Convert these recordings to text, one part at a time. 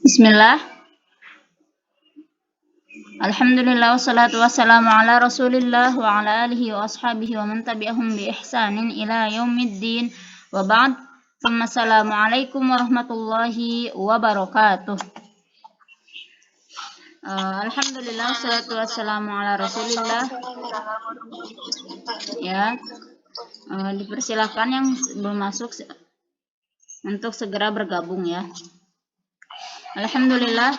Bismillah. Alhamdulillah wassalatu wassalamu ala Rasulillah wa ala alihi wa ashabihi wa man tabi'ahum bi ihsanin ila yaumiddin. Wa ba'd. Assalamualaikum warahmatullahi wabarakatuh. Alhamdulillah wassalatu wassalamu ala Rasulillah. Ya. Dipersilakan yang belum masuk untuk segera bergabung ya. Alhamdulillah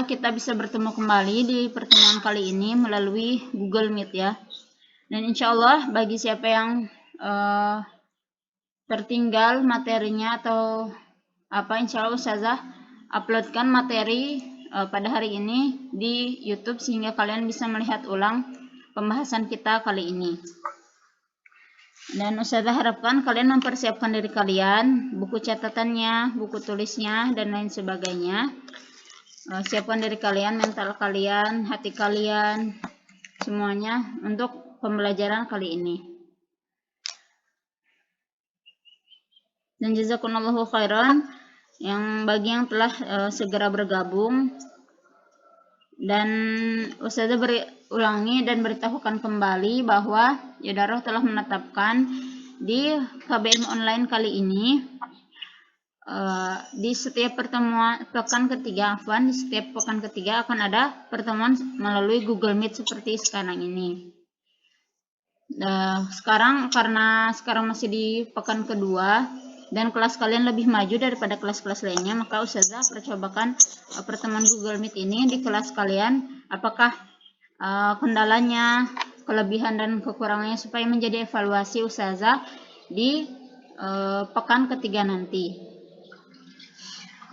kita bisa bertemu kembali di pertemuan kali ini melalui Google Meet ya. Dan insya Allah bagi siapa yang tertinggal materinya atau insya Allah Ustazah uploadkan materi pada hari ini di YouTube sehingga kalian bisa melihat ulang pembahasan kita kali ini. Dan Ustazah harapkan kalian mempersiapkan diri kalian, buku catatannya, buku tulisnya, dan lain sebagainya. Siapkan diri kalian, mental kalian, hati kalian, semuanya untuk pembelajaran kali ini. Dan jazakumullahu khairan bagi yang telah segera bergabung. Dan Ustazah ulangi dan beritahukan kembali bahwa Yadarah telah menetapkan di KBM online kali ini di setiap pertemuan di setiap pekan ketiga akan ada pertemuan melalui Google Meet seperti sekarang ini. Karena sekarang masih di pekan kedua dan kelas kalian lebih maju daripada kelas-kelas lainnya, maka Ustazah percobakan pertemuan Google Meet ini di kelas kalian. Apakah kendalanya, kelebihan dan kekurangannya supaya menjadi evaluasi Ustazah di pekan ketiga nanti.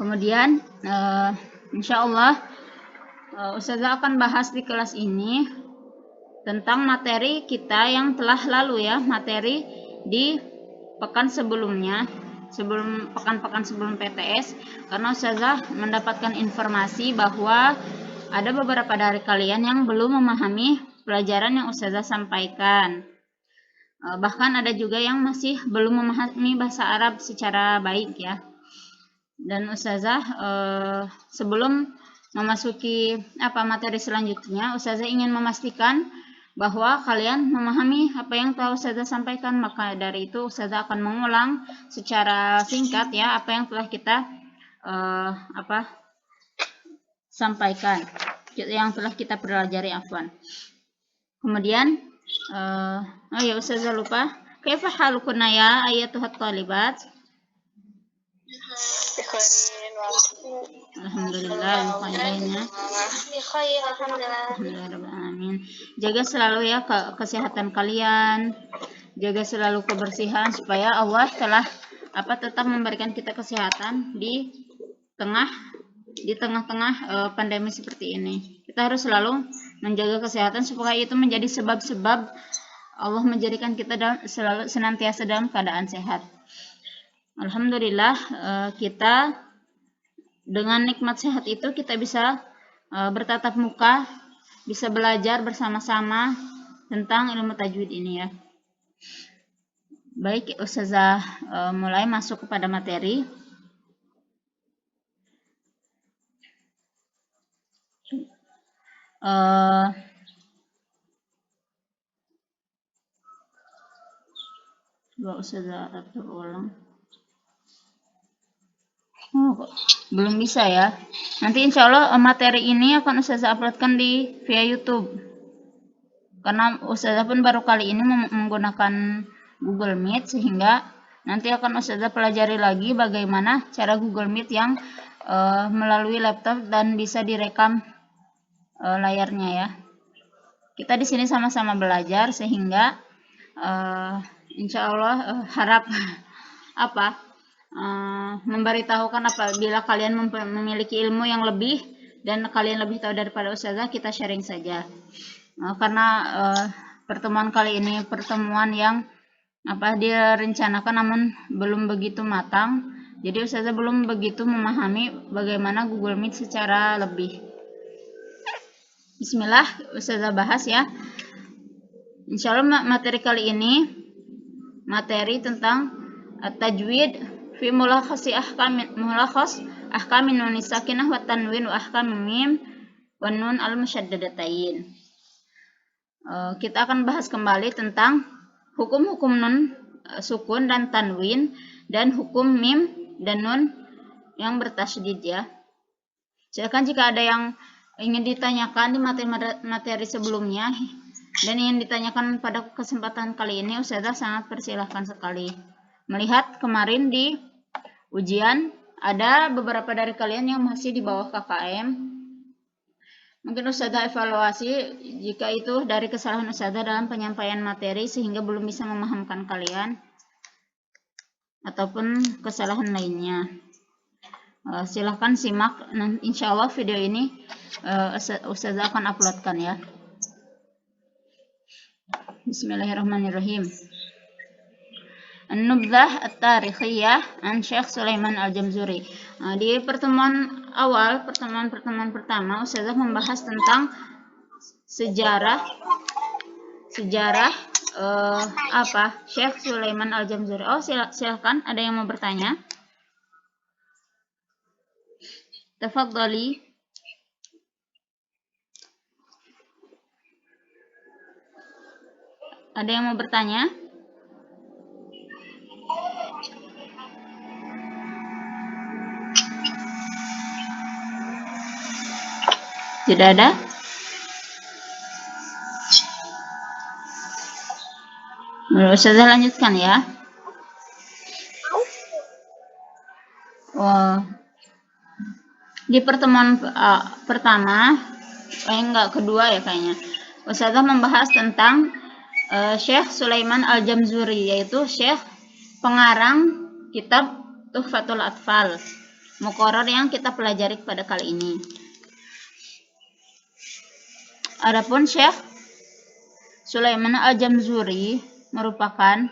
Kemudian insya Allah Ustazah akan bahas di kelas ini tentang materi kita yang telah lalu ya, materi di pekan sebelumnya, pekan-pekan sebelum PTS, karena Ustazah mendapatkan informasi bahwa ada beberapa dari kalian yang belum memahami pelajaran yang Ustazah sampaikan. Bahkan ada juga yang masih belum memahami bahasa Arab secara baik ya. Dan Ustazah sebelum memasuki materi selanjutnya, Ustazah ingin memastikan bahwa kalian memahami apa yang telah Ustazah sampaikan. Maka dari itu Ustazah akan mengulang secara singkat ya apa yang telah kita sampaikan, yang telah kita pelajari afwan. Kemudian Ustazah lupa, kaifa halukunna ya ayyatuhat thalibat? Alhamdulillah, Alhamdulillah. Jaga selalu ya kesehatan kalian, jaga selalu kebersihan supaya Allah telah tetap memberikan kita kesehatan di tengah-tengah pandemi seperti ini. Kita harus selalu menjaga kesehatan supaya itu menjadi sebab-sebab Allah menjadikan kita selalu senantiasa dalam keadaan sehat. Alhamdulillah kita dengan nikmat sehat itu kita bisa bertatap muka, bisa belajar bersama-sama tentang ilmu tajwid ini ya. Baik, Ustazah mulai masuk kepada materi. Coba Ustazah atur ulang. Belum bisa ya. Nanti insya Allah materi ini akan Ustazah uploadkan via YouTube. Karena Ustazah pun baru kali ini menggunakan Google Meet, sehingga nanti akan Ustazah pelajari lagi bagaimana cara Google Meet yang melalui laptop dan bisa direkam layarnya ya. Kita di sini sama-sama belajar sehingga insya Allah harap memberitahukan apabila kalian memiliki ilmu yang lebih dan kalian lebih tahu daripada Ustazah, kita sharing saja. Karena pertemuan kali ini pertemuan yang direncanakan namun belum begitu matang, jadi Ustazah belum begitu memahami bagaimana Google Meet secara lebih. Bismillah, Ustazah bahas ya. Insya Allah materi kali ini materi tentang tajwid fi mulakhas ahkamin nun sakinah wa tanwin wa ahkam mim wa nun al musyaddadatain. Kita akan bahas kembali tentang hukum-hukum nun sukun dan tanwin dan hukum mim dan nun yang bertasydid ya. Silakan jika ada yang ingin ditanyakan di materi sebelumnya dan ingin ditanyakan pada kesempatan kali ini, Ustazah sangat persilahkan sekali. Melihat kemarin di ujian ada beberapa dari kalian yang masih di bawah KKM. Mungkin Ustazah evaluasi jika itu dari kesalahan Ustazah dalam penyampaian materi sehingga belum bisa memahamkan kalian ataupun kesalahan lainnya. Silahkan simak, insya Allah video ini Ustazah akan uploadkan ya. Bismillahirrahmanirrahim. An-Nubzah At-Tarikhiyah an Syekh Sulaiman Al-Jamzuri. Di pertemuan pertama Ustazah membahas tentang sejarah Syekh Sulaiman Al-Jamzuri. Silakan, ada yang mau bertanya? Tafadhali. Ada yang mau bertanya? Tidak ada? Ustazah lanjutkan ya. Di pertemuan pertama, kedua ya kayaknya, Ustazah membahas tentang Syekh Sulaiman Al-Jamzuri, yaitu Syekh pengarang kitab Tuhfatul Atfal, muqarrar yang kita pelajari pada kali ini. Adapun Syekh Sulaiman Al-Jamzuri merupakan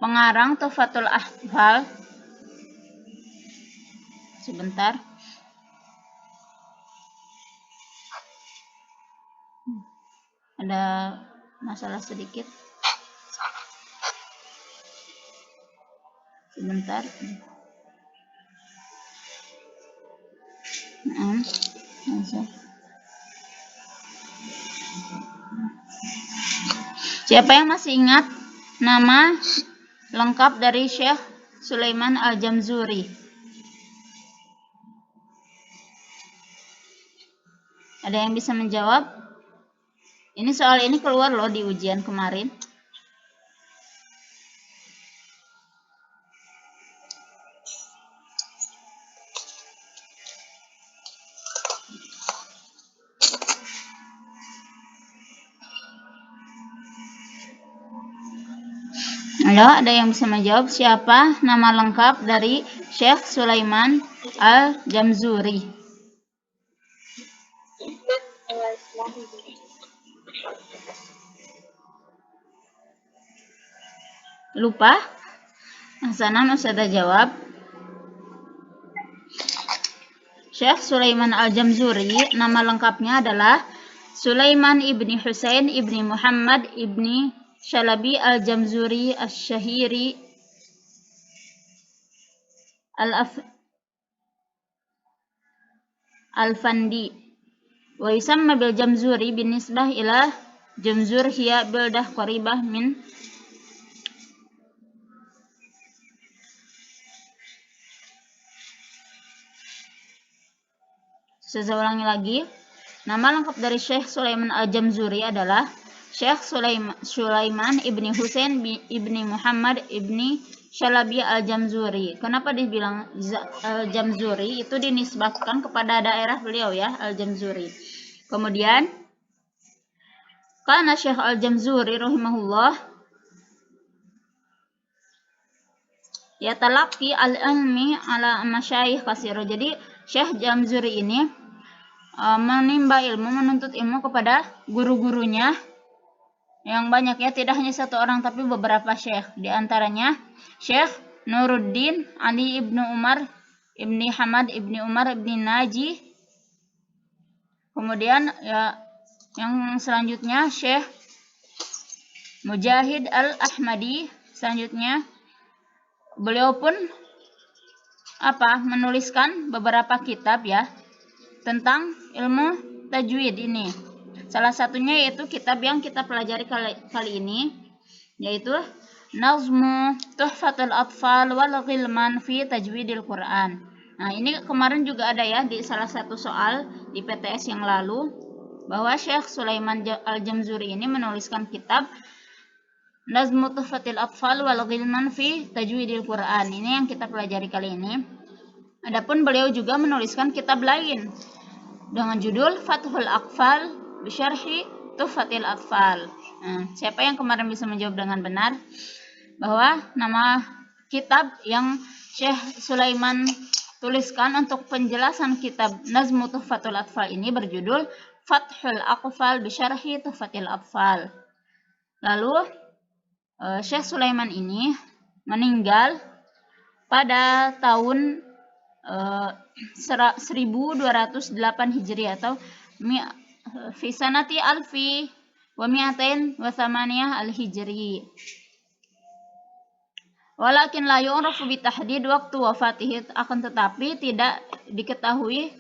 pengarang Tuhfatul Atfal. Sebentar. Ada masalah sedikit. Sebentar. Siapa yang masih ingat nama lengkap dari Syekh Sulaiman Al-Jamzuri? Ada yang bisa menjawab? Ini soal ini keluar loh di ujian kemarin. Halo, ada yang bisa menjawab siapa nama lengkap dari Syekh Sulaiman Al-Jamzuri? Lupa? Hasanan Ustazah jawab. Syekh Sulaiman Al-Jamzuri nama lengkapnya adalah Sulaiman ibni Husain ibni Muhammad ibni Shalabi Al-Jamzuri Al-Syahiri Al-Fandi wa yusamma bil Jamzuri bin nisbah ila Jamzur hiya bildah qaribah min Saya ulangi lagi. Nama lengkap dari Syekh Sulaiman Al-Jamzuri adalah Syekh Sulaiman ibni Husain ibni Muhammad ibni Shalabi Al-Jamzuri. Kenapa dibilang Al-Jamzuri? Itu dinisbatkan kepada daerah beliau ya, Al-Jamzuri. Kemudian karena Syekh Al-Jamzuri rahimahullah ya talaqi al-ilmi ala masyayikh kasiro. Jadi Syekh Jamzuri ini menimba ilmu, menuntut ilmu kepada guru-gurunya yang banyak ya, tidak hanya satu orang tapi beberapa syekh. Di antaranya Syekh Nuruddin Ali ibnu Umar ibni Hamad ibni Umar ibni Naji. Kemudian ya yang selanjutnya Syekh Mujahid Al-Ahmadi selanjutnya beliau pun menuliskan beberapa kitab ya tentang ilmu tajwid ini. Salah satunya yaitu kitab yang kita pelajari kali ini, yaitu Nazmu Tuhfatul Atfal wal Ghilman fi Tajwidil Quran. Nah, ini kemarin juga ada ya di salah satu soal di PTS yang lalu, bahwa Syekh Sulaiman Al-Jamzuri ini menuliskan kitab Nazmu Tuhfatil Atfal wal Ghilman fi Tajwidil Quran. Ini yang kita pelajari kali ini. Adapun beliau juga menuliskan kitab lain dengan judul Fathul Aqfal bi Syarhi Tuhfatil Atfal. Siapa yang kemarin bisa menjawab dengan benar bahwa nama kitab yang Syekh Sulaiman tuliskan untuk penjelasan kitab Nazmu Tuhfatul Atfal ini berjudul Fathul Aqfal bi Syarhi Tuhfatil Atfal. Lalu Syekh Sulaiman ini meninggal pada tahun 1208 Hijriah atau fi sanati alfi wa mi'atain wa thamaniyah al-Hijri. Walakin la yu'rafu bi tahdid waktu wafatihi, akan tetapi tidak diketahui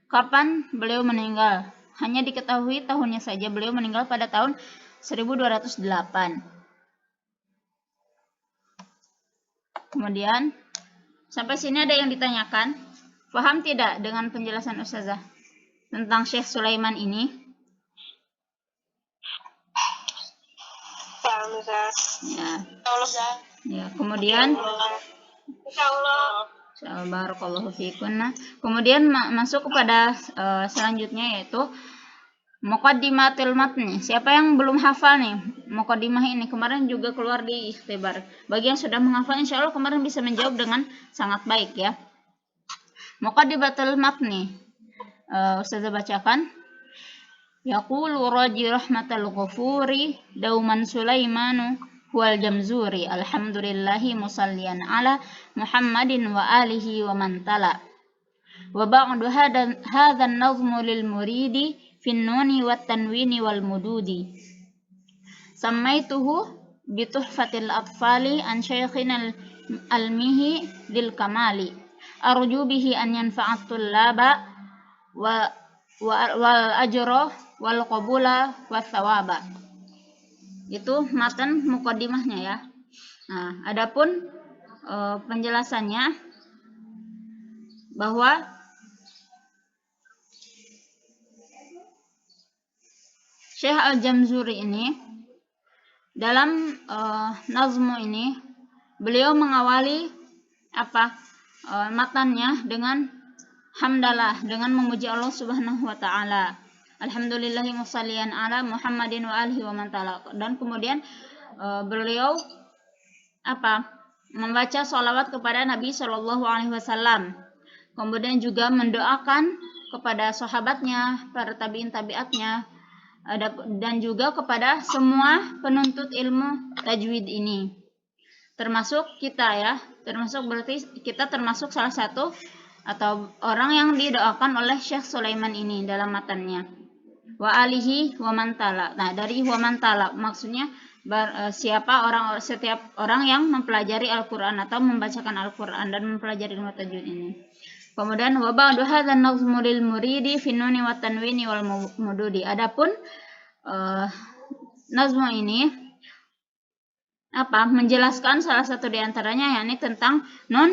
kapan beliau meninggal. Hanya diketahui tahunnya saja, beliau meninggal pada tahun 1208. Kemudian sampai sini ada yang ditanyakan, paham tidak dengan penjelasan Ustazah tentang Syekh Sulaiman ini? Paham, Ustaz. Ya, kemudian barakallahu fikum. Kemudian masuk kepada selanjutnya yaitu Muqaddimatul Matni. Siapa yang belum hafal nih Muqaddimah ini? Kemarin juga keluar di ikhtibar. Bagi yang sudah menghafal insya Allah kemarin bisa menjawab dengan sangat baik ya. Muqaddimatul Matni. Ustazah bacakan. Yaqulu raji rahmatal ghafuri dauman Sulaimanu huwal Jamzuri alhamdulillahi musallian ala Muhammadin wa alihi wa man tala. Wa ba'du hadha an-nazmu lil muridi fin nuni wat tanwini wal mududi. Sammaituhu bi Tuhfatil Atfali an Syekhina al-Mihi lil Kamali. Arju bihi an yanfa'at tullaba wal ajra wal qabula was thawaba. Itu matan muqaddimahnya ya. Nah, adapun penjelasannya bahwa Syekh Al-Jamzuri ini dalam nazmu ini beliau mengawali matannya dengan hamdalah, dengan memuji Allah Subhanahu wa taala. Alhamdulillahi musallian ala Muhammadin wa alihi wa man tala. Dan kemudian beliau membaca sholawat kepada Nabi Shallallahu alaihi wasallam. Kemudian juga mendoakan kepada sahabatnya, para tabi'in tabi'atnya, dan juga kepada semua penuntut ilmu tajwid ini, termasuk kita ya, berarti kita termasuk salah satu atau orang yang didoakan oleh Syekh Sulaiman ini dalam matannya. Wa alihi wa man tala. Nah, dari wa man tala maksudnya setiap orang yang mempelajari Al-Qur'an atau membacakan Al-Qur'an dan mempelajari ilmu tajwid ini. Kemudian wa ba'du hadzal nazmu lil muridi fi nuni wat tanwini wal mududi. Adapun nazmu ini menjelaskan salah satu di antaranya yakni tentang nun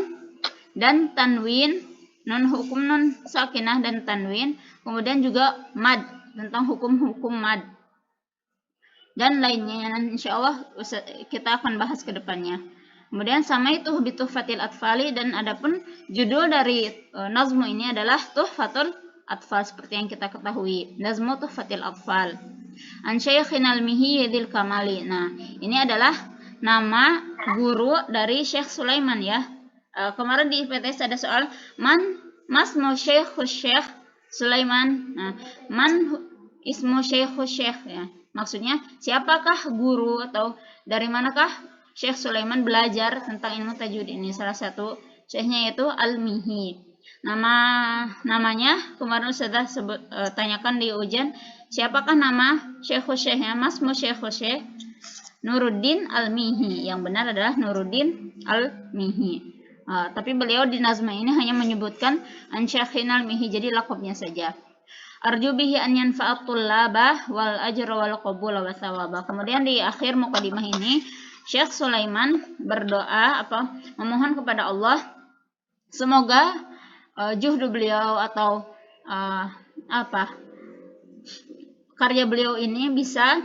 dan tanwin, nun hukum nun sakinah dan tanwin, kemudian juga mad, tentang hukum-hukum mad dan lainnya yang insyaallah kita akan bahas ke depannya. Kemudian sama itu bi Tuhfatil Atfali, dan adapun judul dari nazmu ini adalah Tuhfatul Atfal seperti yang kita ketahui. Nazmu Tuhfatil Atfal an Syekhina al-Mihi lil Kamali. Nah, ini adalah nama guru dari Syekh Sulaiman ya. Kemarin di PTS ada soal masmu Syekh Sulaiman. Nah, man ismu Syekh ya. Maksudnya siapakah guru atau dari manakah Syekh Sulaiman belajar tentang ilmu tajwid ini? Salah satu syekhnya yaitu Al-Mihi. Namanya kemarin sudah tanyakan di ujian, siapakah nama Syekh-Syekhnya? Masmu Syekh. Nuruddin Al-Mihi. Yang benar adalah Nuruddin Al-Mihi. Tapi beliau di nazma ini hanya menyebutkan an Syekhin Al-Mihi, jadi lakabnya saja. Arju bihi an yanfa'at tullabah wal ajra wal qabula wa thawabah. Kemudian di akhir mukadimah ini Syekh Sulaiman berdoa memohon kepada Allah semoga juhdu beliau atau karya beliau ini bisa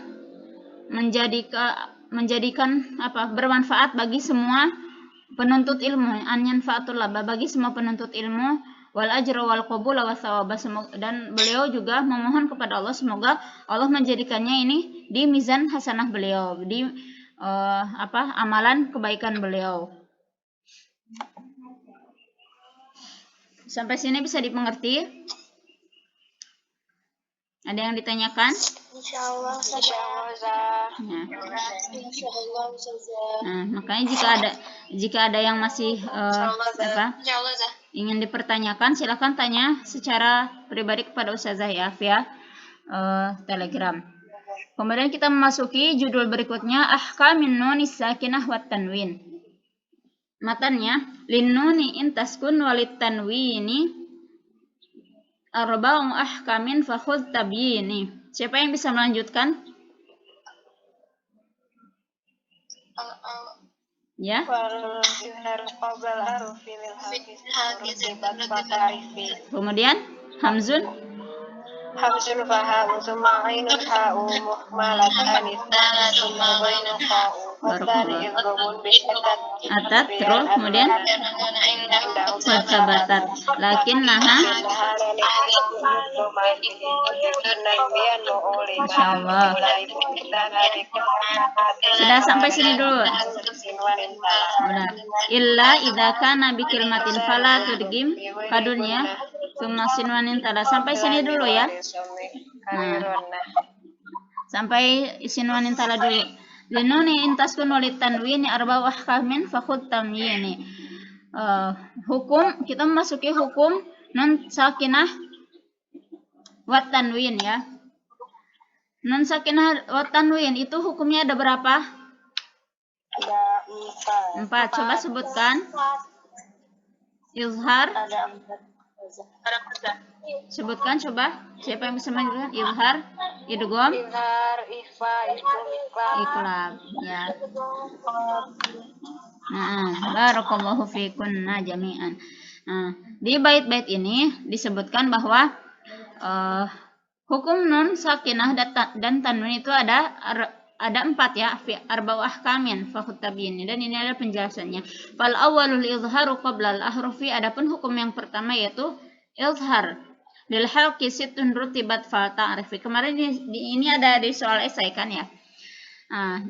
menjadikan bermanfaat bagi semua penuntut ilmu, an yanfa'atul laba, bagi semua penuntut ilmu, wal ajra wal qabula wa thawaba, dan beliau juga memohon kepada Allah semoga Allah menjadikannya ini di mizan hasanah beliau, di amalan kebaikan beliau. Sampai sini bisa dimengerti? Ada yang ditanyakan? Insyaallah, nah, makanya jika ada yang masih ingin dipertanyakan, silakan tanya secara pribadi kepada Ustazah ya via Telegram. Kemudian kita memasuki judul berikutnya, ahkamin nunis sakinah wat tanwin. Matanya, lin nuni in taskun walit tanwini arba'u ahkamin fakhudh tabyini. Siapa yang bisa melanjutkan? Ya. Kemudian hamzun faha'u thumma ainun ha'u muhmalatan thumma ghainun ha'u wasani idghamun atat, terus kemudian sabatat lakinnaha. Masyaallah. Sudah sampai sini dulu. Benar. Illa idza kana bi kalimatin fala tudgim kadunya tsumma sinwanin tada. Sampai sini dulu ya. Sampai sinwanin tada dulu. Linuni intaskun walit tanwini arba'u ahkamin fakhudh tamyini. Hukum, kita memasuki hukum nun sakinah wat tanwin ya. Nun sakinah wat tanwin itu hukumnya ada berapa? Ada 4. Coba sebutkan. Izhar. Ada 4. Sebutkan coba. Siapa yang bisa menyebutkan? Izhar, idgham, ikhfa, iqlab. Ya. Barakallahu fikunna jami'an. Di bait-bait ini disebutkan bahwa hukum nun sakinah dan tanwin itu ada 4 ya, arba'u ahkamin fakhudh tabyini, dan ini ada penjelasannya. Fal awwalul izharu qabla al ahrufi, adapun hukum yang pertama yaitu izhar. Lil halqi sittun rutibat fa ta'rifi. Kemarin ini ada di soal esai kan ya.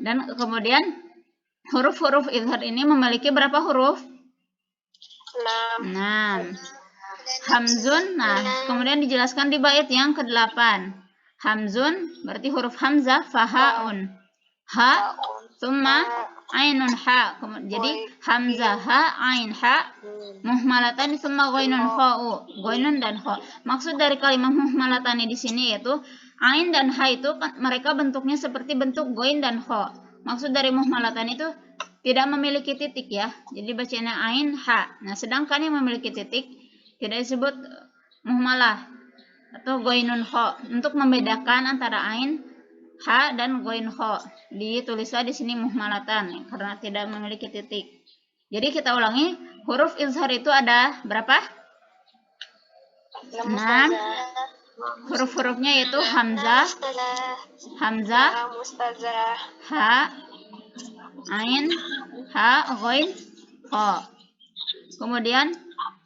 Dan kemudian huruf-huruf izhar ini memiliki berapa huruf? 6. Hamzun. Kemudian dijelaskan di bait yang ke-8. Hamzun berarti huruf hamzah, fahaun, ha, tsumma ainun ha. Jadi hamzah, ha, ain, ha, muhmalatan tsumma ghainun kha'u. Ghainun dan kha. Maksud dari kalimat muhmalatan di sini yaitu ain dan ha itu mereka bentuknya seperti bentuk ghain dan kha. Maksud dari muhmalatan itu tidak memiliki titik ya. Jadi bacanya ain, ha. Nah, sedangkan yang memiliki titik tidak disebut muhmalah atau ghainun kha. Untuk membedakan antara ain, ha dan ghain kha, ditulislah di sini muhmalatan karena tidak memiliki titik. Jadi kita ulangi, huruf izhar itu ada berapa? 6. Huruf-hurufnya yaitu hamzah, ha, ain, ha, ghain, kha. Kemudian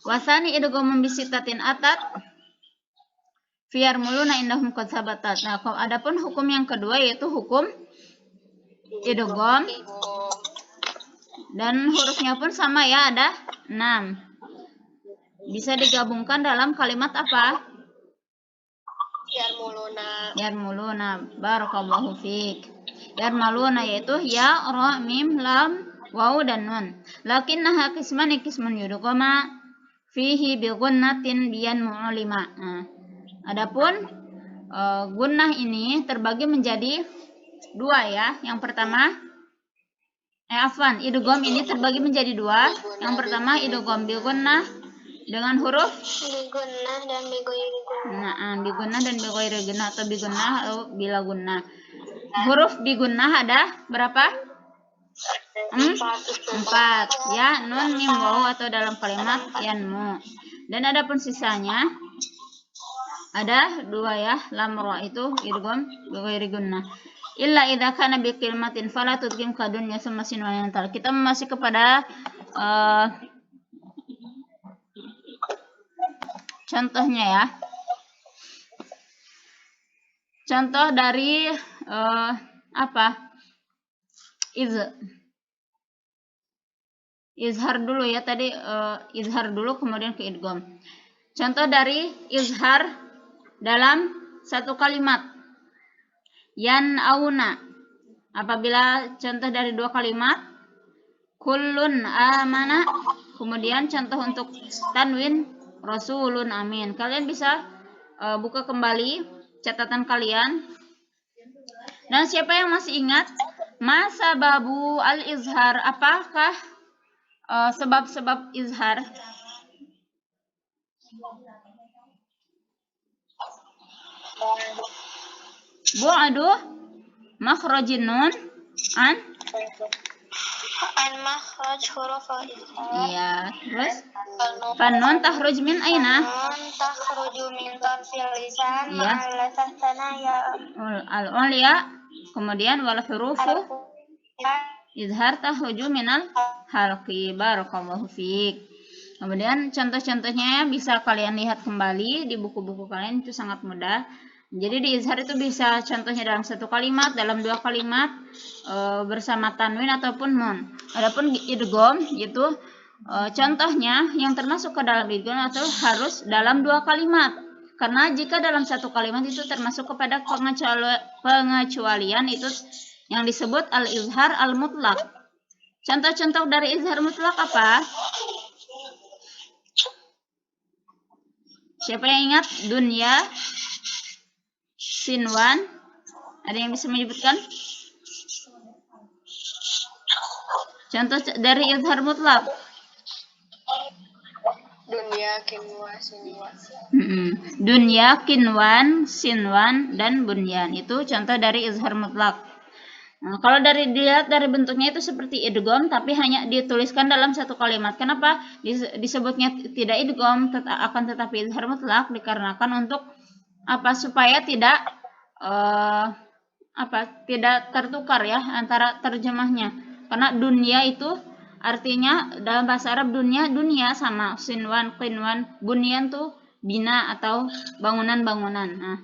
wasani idgham bisitatin atat fiyarmuluna indahum qad sabatat. Nah, adapun hukum yang kedua yaitu hukum idgham, dan hurufnya pun sama ya, ada 6. Bisa digabungkan dalam kalimat apa? Yarmuluna. Barakallahu fiik. Yarmaluna yaitu ya, ra, mim, lam, waw dan nun. Lakinnaha qismun yudghama fihi bi gunnatin biyan mu'lima. Adapun gunnah ini terbagi menjadi 2 ya. Yang pertama Afwan, idgham ini terbagi menjadi dua. Yang pertama idgham bi gunnah dengan huruf Bigunnah dan bighairi gunnah. bigunnah dan bighairi gunnah atau bigunnah atau bila gunnah. Huruf bigunnah ada berapa? 4 ya, nun, mim, waw atau dalam kalimat yanmu. Dan adapun sisanya ada 2 ya, lam, ra itu idgham bighairi gunnah. Illa idza kana bi kalimatin fala tudghim kadunya semasin wayantal. Kita masih kepada contohnya ya. Contoh dari izhar dulu ya, tadi izhar dulu kemudian ke idgham. Contoh dari izhar dalam satu kalimat. Yan auna. Apabila contoh dari 2 kalimat, kullun amana, kemudian contoh untuk tanwin rasulun amin. Kalian bisa buka kembali catatan kalian. Dan siapa yang masih ingat masa babu al-izhar? Apakah sebab-sebab izhar? Bu'adu makhrajin nun an makhraj huruf al-izhar. Iya, terus fanun takhruj min aina? Takhruju min tarfil lisan Iya. ma'al tanaya Al-ulya, kemudian wal hurufu izhar takhruju minal halqi. Barakallahu fiik. Kemudian contoh-contohnya bisa kalian lihat kembali di buku-buku kalian, itu sangat mudah. Jadi di izhar itu bisa contohnya dalam 1 kalimat, dalam 2 kalimat, bersama tanwin ataupun nun. Adapun idgham itu contohnya yang termasuk ke dalam idgham atau harus dalam 2 kalimat. Karena jika dalam 1 kalimat itu termasuk kepada pengecualian itu yang disebut al-izhar al-mutlaq. Contoh-contoh dari izhar mutlaq apa? Siapa yang ingat? Dunya, sinwan. Ada yang bisa menyebutkan? Contoh dari izhar mutlaq. dunya, kinwa, sinwa. Dunya, kinwan, sinwan, dan bunyan. Itu contoh dari izhar mutlaq. Nah, kalau dilihat dari bentuknya itu seperti idgham, tapi hanya dituliskan dalam 1 kalimat. Kenapa disebutnya tidak idgham akan tetapi izhar mutlaq? Dikarenakan untuk supaya tidak tidak tertukar ya antara terjemahnya. Karena dunia itu artinya dalam bahasa Arab dunia sama, sinwan, qinwan, bunyan tuh bina atau bangunan-bangunan. Nah,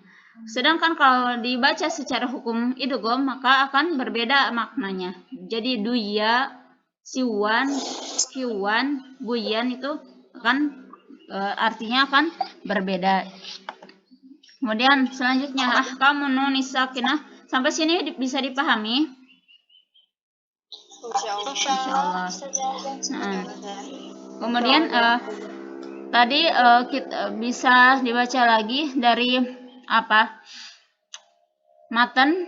sedangkan kalau dibaca secara hukum idgham maka akan berbeda maknanya. Jadi duya, siwan, kiwan, buyan itu akan artinya akan berbeda. Kemudian selanjutnya ahkamun nun sakinah. Sampai sini bisa dipahami? Insyaallah. Kemudian tadi kita bisa dibaca lagi dari matan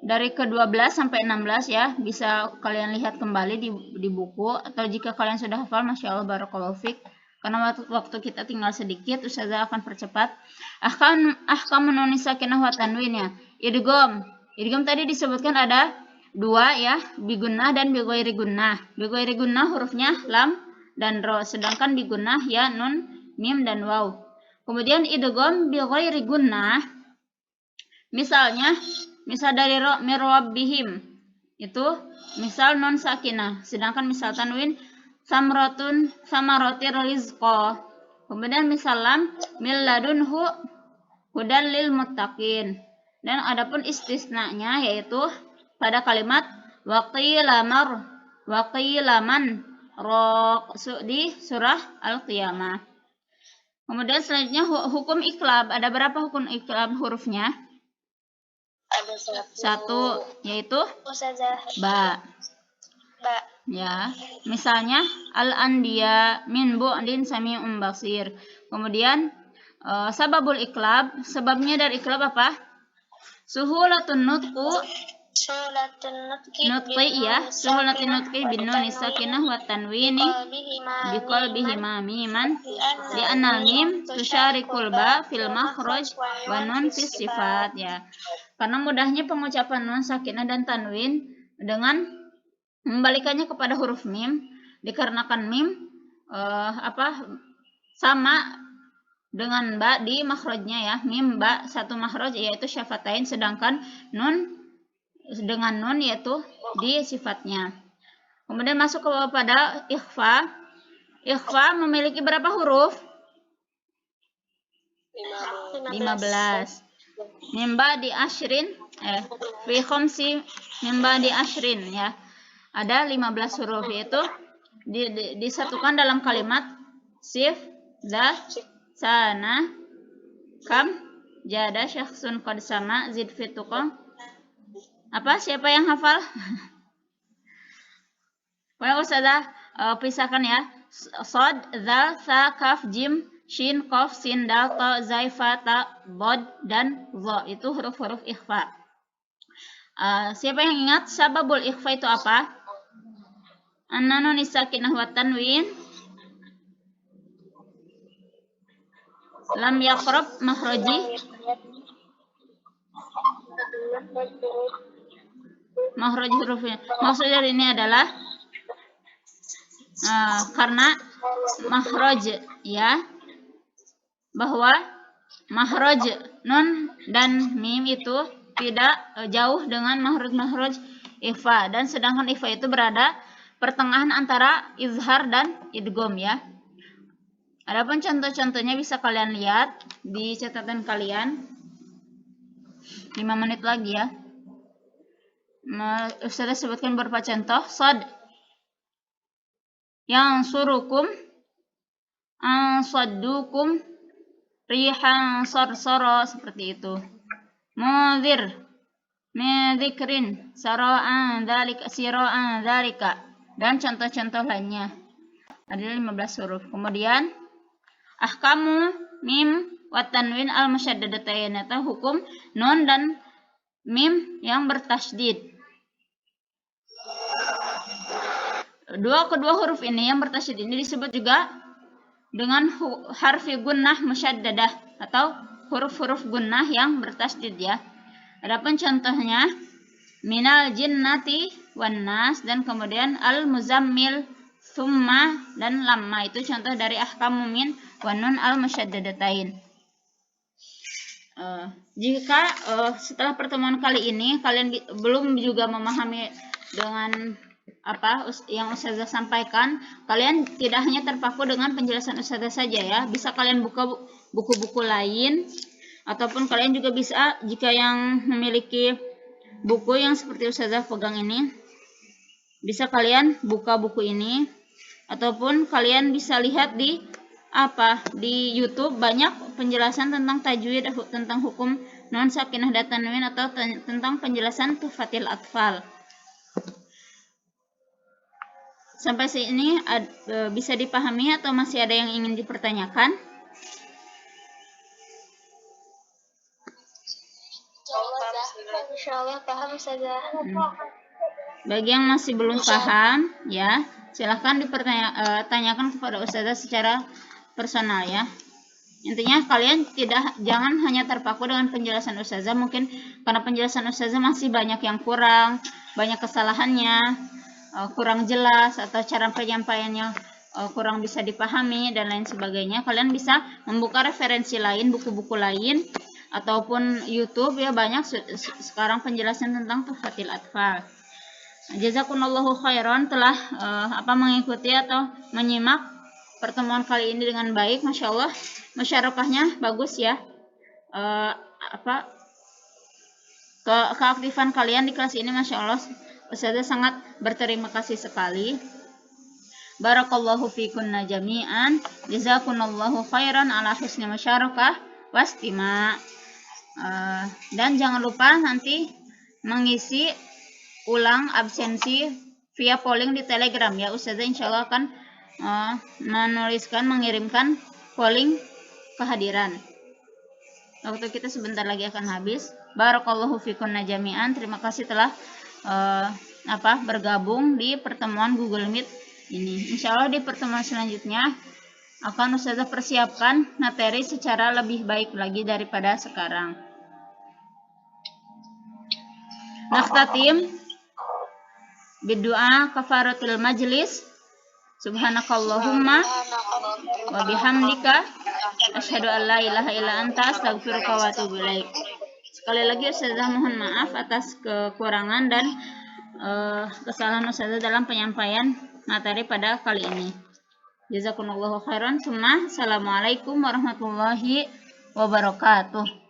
dari ke-12 sampai 16 ya, bisa kalian lihat kembali di buku, atau jika kalian sudah hafal Masya Allah barakallahu fiik. Karena waktu kita tinggal sedikit, Ustazah akan percepat. Ahkam nun sakinah wa tanwin ya. Idgham tadi disebutkan ada 2 ya, bigunnah dan bighairi gunnah. Bighairi gunnah hurufnya lam dan ra, sedangkan bigunnah ya nun, mim dan waw. Kemudian idgham bighairi gunnah, misal dari mirwabbihim itu misal non sakinah, sedangkan misal tanwin samaratir rizqa. Kemudian misal lam mil ladunhu hudal lil muttaqin. Dan adapun istisnanya yaitu pada kalimat waqilaman di surah Al-Qiyamah. Kemudian selanjutnya hukum iklab. Ada berapa hukum iklab hurufnya? Ada 1, yaitu ba. Ya, misalnya al-anbiya min bu'din sami'un basir. Kemudian sababul iklab, sebabnya dari iklab apa? Suhulatun nutqu nutqi ya, suhulatin nutqi bin nun sakinah wa tanwini biqalbihima miman li anal mim tusyarikul ba fil makhraj wa nun fis sifat ya. Karena mudahnya pengucapan nun sakinah dan tanwin dengan membalikannya kepada huruf mim, dikarenakan mim sama dengan ba di makhrajnya ya. Mim ba satu makhraj yaitu syafatain, sedangkan nun dengan nun yaitu di sifatnya. Kemudian masuk kepada ikhfa. Ikhfa memiliki berapa huruf? 15. Mimba di ashrin fi khamsi mimba di ashrin ya. Ada 15 huruf, yaitu disatukan dalam kalimat sif, dah, sana, kam, jada, syakhsun, qad sama, zid fituqa. Apa? Siapa yang hafal? Boleh Ustazah pisahkan ya. Sod, zal, sa, kaf, jim, shin, qaf, sin, dal, ta, zai, fa, ta, bod, dan zo. Itu huruf-huruf ikhfa. Siapa yang ingat sababul ikhfa itu apa? An-nun sakinah wa tanwin lam yaqrab makhraji. Makhraj hurufnya. Maksud dari ini adalah karena makhraj ya, bahwa makhraj nun dan mim itu tidak jauh dengan makhraj ikhfa, dan sedangkan ikhfa itu berada pertengahan antara izhar dan idgham ya. Adapun contoh-contohnya bisa kalian lihat di catatan kalian. 5 menit lagi ya. Ustazah sebutkan beberapa contoh. Sad, yang surukum, ansaddukum, rihan sarsara, seperti itu. Mudhir, medzikrin, sara'an dzalika, dan contoh-contoh lainnya. Ada 15 huruf. Kemudian ahkamu mim wa tanwin al musyaddadatain, atau hukum nun dan mim yang bertasydid. Kedua huruf ini yang bertasydid ini disebut juga dengan harfi gunnah musyaddadah, atau huruf-huruf gunnah yang bertasydid ya. Adapun contohnya minal jinnati wan nas, dan kemudian al muzammil, summa, dan lamma. Itu contoh dari ahkamu min wa nun al musyaddadatain. Jika setelah pertemuan kali ini kalian belum juga memahami dengan apa yang Ustazah sampaikan, kalian tidak hanya terpaku dengan penjelasan Ustazah saja ya. Bisa kalian buka buku-buku lain, ataupun kalian juga bisa, jika yang memiliki buku yang seperti Ustazah pegang ini, bisa kalian buka buku ini, ataupun kalian bisa lihat di YouTube, banyak penjelasan tentang tajwid, tentang hukum nun sakinah dan tanwin, atau tentang penjelasan tuhfatil atfal. Sampai sini bisa dipahami atau masih ada yang ingin dipertanyakan? Insyaallah paham saja. Bagi yang masih belum paham ya, silahkan tanyakan kepada Ustazah secara personal ya. Intinya kalian jangan hanya terpaku dengan penjelasan Ustazah, mungkin karena penjelasan Ustazah masih banyak yang kurang, banyak kesalahannya, kurang jelas, atau cara penyampaiannya kurang bisa dipahami dan lain sebagainya. Kalian bisa membuka referensi lain, buku-buku lain, ataupun YouTube ya, banyak sekarang penjelasan tentang tuhfatil atfal. Jazakumullahu khairan telah mengikuti atau menyimak pertemuan kali ini dengan baik. Masya Allah, musyarakahnya bagus ya. Keaktifan kalian di kelas ini, Masya Allah, Ustazah sangat berterima kasih sekali. Barakallahu fikunna jami'an. Jazakumullahu khairan ala husni musyarakah wastima. Dan jangan lupa nanti mengisi ulang absensi via polling di Telegram ya. Ustazah insya Allah akan mengirimkan polling kehadiran. Waktu kita sebentar lagi akan habis. Barakallahu fikunna jami'an. Terima kasih telah bergabung di pertemuan Google Meet ini. Insya Allah di pertemuan selanjutnya akan Ustazah persiapkan materi secara lebih baik lagi daripada sekarang. Naftatim biddu'a kafaratul majlis. Subhanakallahumma wa bihamdika asyhadu an la ilaha illa anta astaghfiruka wa atubu ilaik. Sekali lagi Ustazah mohon maaf atas kekurangan dan kesalahan Ustazah dalam penyampaian materi pada kali ini. Jazakumullahu khairan. Assalamualaikum warahmatullahi wabarakatuh.